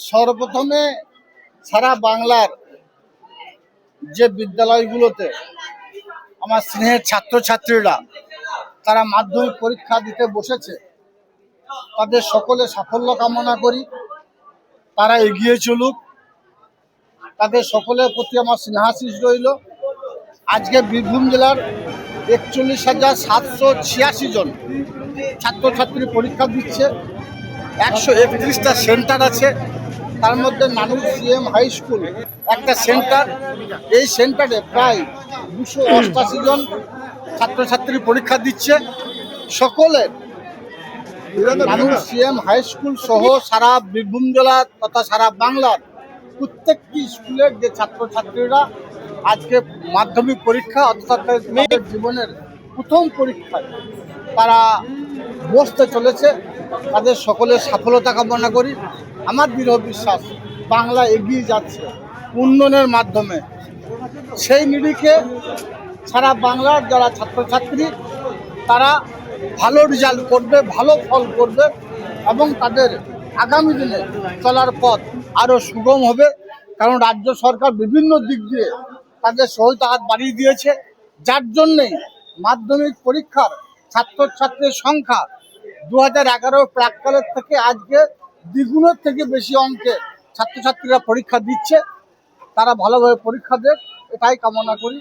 সর্বপ্রথমে সারা বাংলার যে বিদ্যালয়গুলোতে আমার স্নেহের ছাত্রছাত্রীরা তারা মাধ্যমিক পরীক্ষা দিতে বসেছে, তাদের সকলে সাফল্য কামনা করি। তারা এগিয়ে চলুক, তাদের সকলের প্রতি আমার স্নেহাশিস রইল। আজকে বীরভূম জেলার 41,786 জন ছাত্রছাত্রী পরীক্ষা দিচ্ছে। 131টা সেন্টার আছে, তার মধ্যে নানুর সিএম হাই স্কুল একটা সেন্টার। এই সেন্টারে প্রায় 288 জন ছাত্রছাত্রী পরীক্ষা দিচ্ছে। সকলে নানুর সিএম হাই স্কুল সহ সারা বীরভূম জেলার তথা সারা বাংলার প্রত্যেকটি স্কুলের যে ছাত্রছাত্রীরা আজকে মাধ্যমিক পরীক্ষা অর্থাৎ তাদের জীবনের প্রথম পরীক্ষায় তারা বসতে চলেছে, তাদের সকলের সফলতা কামনা করি। আমার দৃঢ় বিশ্বাস বাংলা এগিয়ে যাচ্ছে উন্নয়নের মাধ্যমে। সেই নিরিখে সারা বাংলার যারা ছাত্রছাত্রী তারা ভালো রেজাল্ট করবে, ভালো ফল করবে এবং তাদের আগামী দিনে চলার পথ আরও সুগম হবে। কারণ রাজ্য সরকার বিভিন্ন দিক দিয়ে তাদের সহায়তা হাত বাড়িয়ে দিয়েছে, যার জন্যেই মাধ্যমিক পরীক্ষার ছাত্রছাত্রীর সংখ্যা 2011 প্রাককালের থেকে আজকে দ্বিগুণের থেকে বেশি অঙ্কে ছাত্রছাত্রীরা পরীক্ষা দিচ্ছে। তারা ভালোভাবে পরীক্ষা দেয়, এটাই কামনা করি।